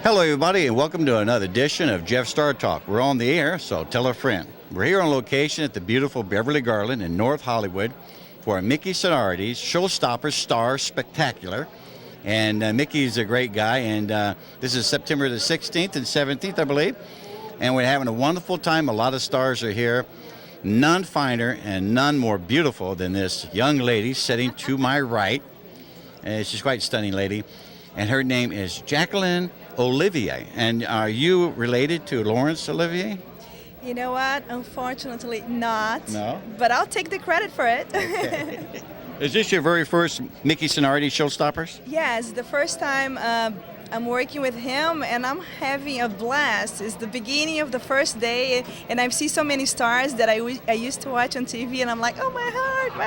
Hello, everybody, and welcome to another edition of Jeff Star Talk. We're on the air, so tell a friend. We're here on location at the beautiful Beverly Garland in North Hollywood for Mickey Sonority's Showstopper Star Spectacular. And Mickey's a great guy, and this is September the 16th and 17th, I believe. And we're having a wonderful time. A lot of stars are here. None finer and none more beautiful than this young lady sitting to my right. And she's quite a stunning lady. And her name is Jackeline Olivier. And are you related to Laurence Olivier? You know what? Unfortunately not. No? But I'll take the credit for it. Okay. Is this your very first Mickey Sonority Showstoppers? Yes, the first time I'm working with him and I'm having a blast. It's the beginning of the first day and I see so many stars that I used to watch on TV and I'm like, oh my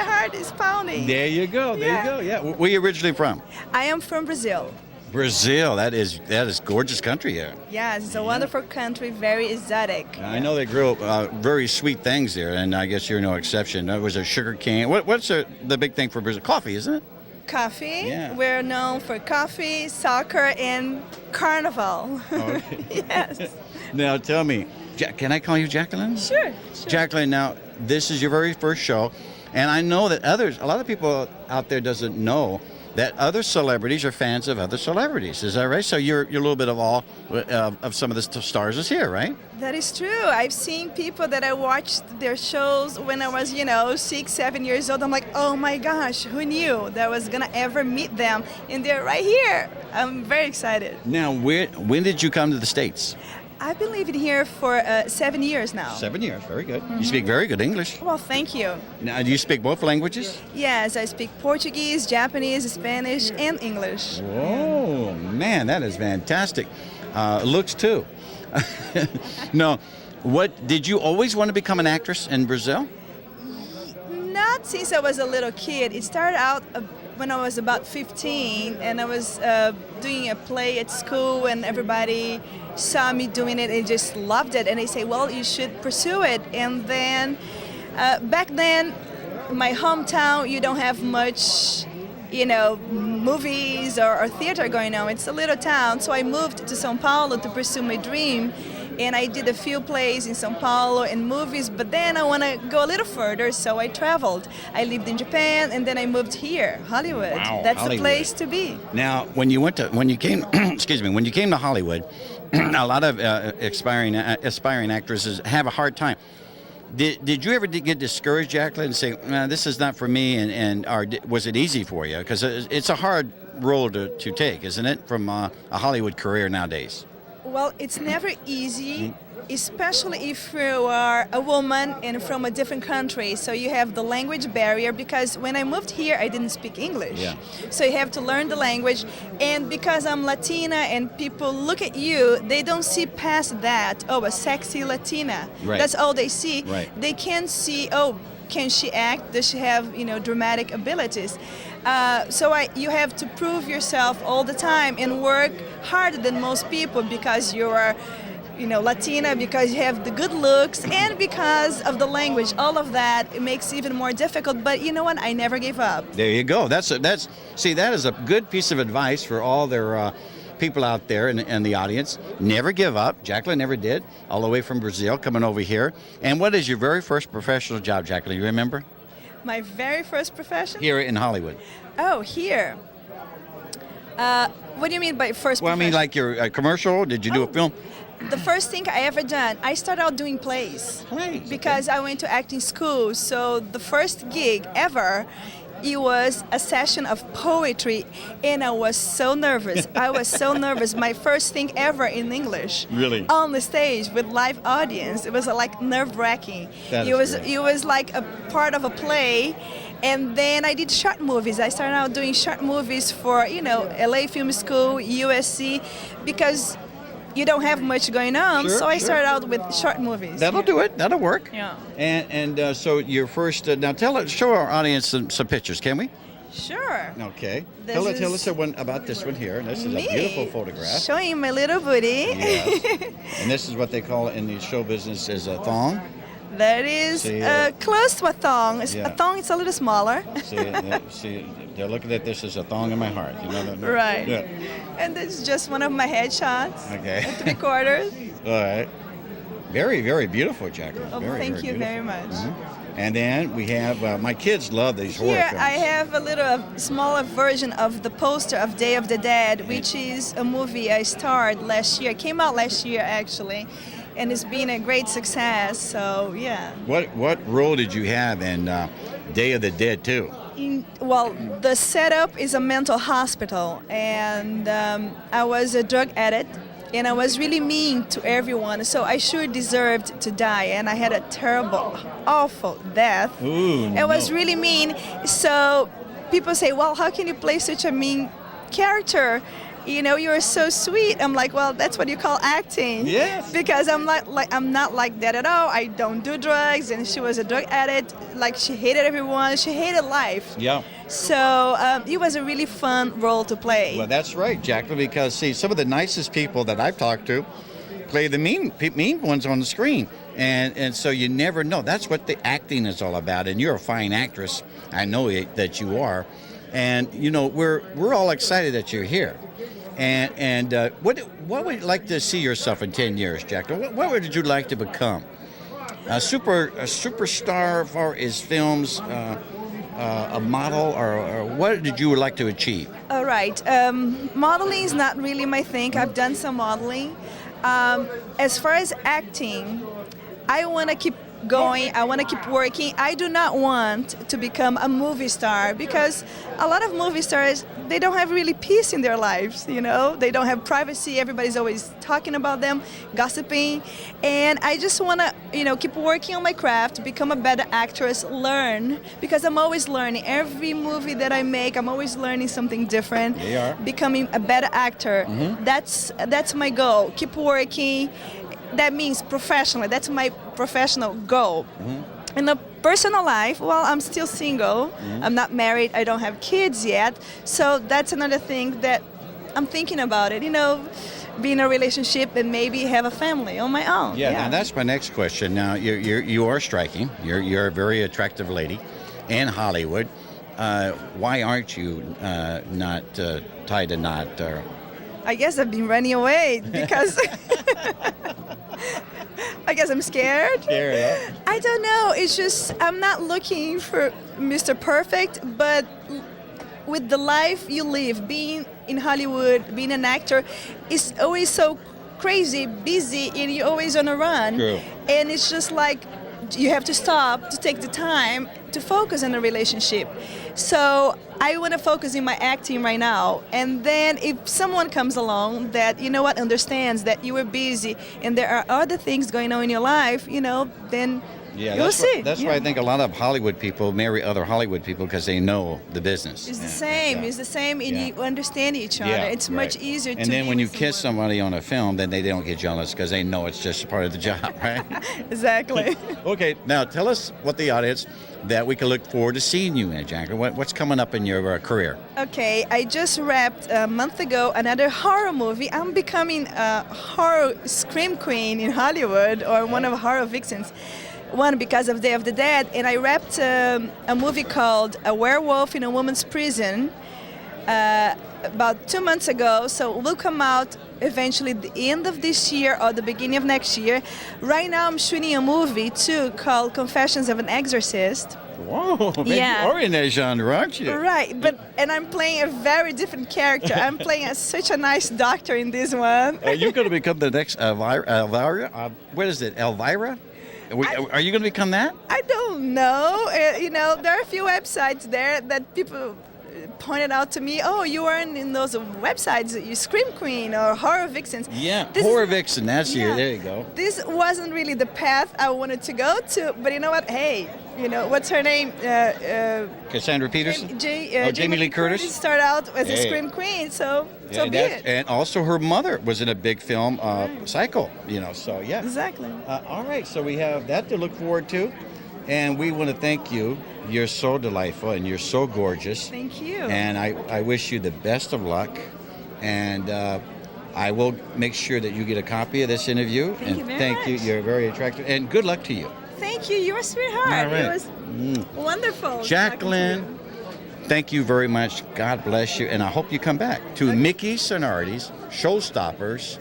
heart is pounding. There you go, there you go, yeah. Where are you originally from? I am from Brazil. Brazil, that is gorgeous country here. Yes, it's a wonderful country, very exotic. I know they grow very sweet things there, and I guess you're no exception. There was a sugar cane. What's the big thing for Brazil? Coffee, isn't it? Coffee. Yeah. We're known for coffee, soccer, and carnival. Okay. Yes. Now tell me, can I call you Jacqueline? Sure. Jacqueline, now this is your very first show, and I know that a lot of people out there doesn't know that other celebrities are fans of other celebrities. Is that right? So you're a little bit of all of some of the stars is here, right? That is true. I've seen people that I watched their shows when I was, 6, 7 years old. I'm like, oh my gosh, who knew that I was gonna ever meet them? And they're right here. I'm very excited. Now, when did you come to the States? I've been living here for 7 years now. 7 years, very good. You speak very good English. Well, thank you. Now, do you speak both languages? Yes, I speak Portuguese, Japanese, Spanish, and English. Oh, man, that is fantastic. Looks too. No, did you always want to become an actress in Brazil? Not since I was a little kid. It started out when I was about 15, and I was doing a play at school, and everybody saw me doing it and just loved it. And they say, well, you should pursue it. And then back then, my hometown, you don't have much, movies or theater going on. It's a little town. So I moved to São Paulo to pursue my dream. And I did a few plays in São Paulo and movies, but then I want to go a little further, so I traveled. I lived in Japan, and then I moved here, Hollywood. Wow, That's Hollywood. the place to be. Now, when you came, when you came to Hollywood, a lot of aspiring actresses have a hard time. Did you ever get discouraged, Jacqueline, and say, this is not for me, or was it easy for you? Because it's a hard role to take, isn't it, from a Hollywood career nowadays? Well, it's never easy, especially if you are a woman and from a different country. So you have the language barrier, because when I moved here, I didn't speak English. Yeah. So you have to learn the language. And because I'm Latina and people look at you, they don't see past that. Oh, a sexy Latina. Right. That's all they see. Right. They can't see, oh, can she act? Does she have, dramatic abilities? So you have to prove yourself all the time and work harder than most people, because you are, Latina, because you have the good looks, and because of the language. All of that, it makes it even more difficult. But you know what? I never gave up. There you go. That is a good piece of advice for all their people out there in the audience. Never give up. Jacqueline never did, all the way from Brazil, coming over here. And what is your very first professional job, Jacqueline? You remember? My very first profession? Here in Hollywood. Oh, here. What do you mean by first Well, profession? I mean, like your commercial. Did you do a film? The first thing I ever done, I started out doing plays. Plays, Because I went to acting school. So the first gig ever, it was a session of poetry, and I was so nervous. My first thing ever in English. Really? On the stage with live audience. It was like nerve-wracking. It was like a part of a play. And then I did short movies. I started out doing short movies for, LA Film School, USC, because you don't have much going on, Sure, so I sure. started out with short movies. That'll do it. That'll work. Yeah. And so your first. Now show our audience some pictures, can we? Sure. Okay. This Tell is us about this one here. This is Me, a beautiful photograph. showing you my little booty. Yes. And this is what they call in the show business as a thong. That is See, close to a thong. yeah. A thong is a little smaller. See, they're looking at this as a thong in my heart. You know that? Right. Yeah. And this is just one of my headshots. Okay. 3/4. All right. Very, very beautiful, Jackeline. Oh, very, thank very you beautiful. very much. And then we have, my kids love these horror Here films. I have a little smaller version of the poster of Day of the Dead, which is a movie I starred last year. Came out last year actually, and it's been a great success. So yeah. What role did you have in Day of the Dead 2? Well, the setup is a mental hospital, and I was a drug addict. And I was really mean to everyone, so I sure deserved to die. And I had a terrible, awful death. Ooh, I was no. really mean. So people say, well, how can you play such a mean character? You know, you're so sweet. I'm like, well, that's what you call acting. Yes. Because I'm not like that at all. I don't do drugs, and she was a drug addict. Like, she hated everyone. She hated life. Yeah. So it was a really fun role to play. Well, that's right, Jacqueline, because, see, some of the nicest people that I've talked to play the mean ones on the screen. And so you never know. That's what the acting is all about. And you're a fine actress. I know that you are. And, you know, we're all excited that you're here. And what would you like to see yourself in 10 years, Jacqueline? What would you like to become? A superstar for his films, a model, or what did you like to achieve? All right. Modeling is not really my thing. I've done some modeling. As far as acting, I want to keep going. I want to keep working. I do not want to become a movie star, because a lot of movie stars, they don't have really peace in their lives, you know? They don't have privacy. Everybody's always talking about them, gossiping. And I just want to, you know, keep working on my craft, become a better actress, learn, because I'm always learning. Every movie that I make, I'm always learning something different. They are. Becoming a better actor. Mm-hmm. That's my goal. Keep working. That means professionally. That's my professional goal. Mm-hmm. In the personal life, well, I'm still single. Mm-hmm. I'm not married. I don't have kids yet. So that's another thing that I'm thinking about it. You know, be in a relationship and maybe have a family on my own. Yeah, and that's my next question. Now, you are striking. You're a very attractive lady in Hollywood. Why aren't you not tied a knot? I guess I've been running away because I guess I'm scared. Yeah. I don't know. It's just I'm not looking for Mr. Perfect, but with the life you live, being in Hollywood, being an actor, is always so crazy, busy, and you're always on a run. True. And it's just like you have to stop to take the time to focus on a relationship. So I want to focus in my acting right now. And then if someone comes along that, you know what, understands that you were busy and there are other things going on in your life, you know, then you'll see. That's why I think a lot of Hollywood people marry other Hollywood people, because they know the business. It's the same. Yeah. It's the same, and Yeah. you understand each other. Yeah, It's much easier to. And then be when you with kiss someone. somebody on a film, then they don't get jealous because they know it's just part of the job, right? Exactly. Okay, now tell us what the audience that we can look forward to seeing you in, Jackeline. What's coming up in your career? Okay, I just wrapped a month ago another horror movie. I'm becoming a horror scream queen in Hollywood, or one of horror vixens. One because of Day of the Dead, and I wrapped a movie called A Werewolf in a Woman's Prison about 2 months ago. So it will come out eventually the end of this year or the beginning of next year. Right now I'm shooting a movie too called Confessions of an Exorcist. Whoa, maybe Yeah. you're in that genre, aren't you? Right, and I'm playing a very different character. I'm playing such a nice doctor in this one. You're going to become the next Elvira? What is it, Elvira? Are you going to become that? I don't know. You know, there are a few websites there that people pointed out to me, oh, you are in those websites, you Scream Queen or Horror Vixens. Yeah, This Horror is- Vixen, that's you. Yeah. There you go. This wasn't really the path I wanted to go to, but you know what? Hey, you know, what's her name? Cassandra Peterson? Jamie Lee Curtis started out as a Hey. Scream Queen, so Yeah, be it. and also her mother was in a big film, Psycho, you know, so yeah. Exactly. All right, so we have that to look forward to. And we want to thank you. You're so delightful and you're so gorgeous. Thank you. And I wish you the best of luck. And I will make sure that you get a copy of this interview. Thank you very much. You're very attractive. And good luck to you. Thank Thank you. You're a sweetheart. All right. It was wonderful. Jacqueline, thank you very much. God bless you. And I hope you come back to Mickey Sonardi's Showstoppers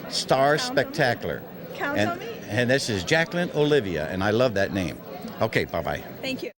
Star Spectacular. Count on me. And this is Jacqueline Olivia, and I love that name. Okay, bye-bye. Thank you.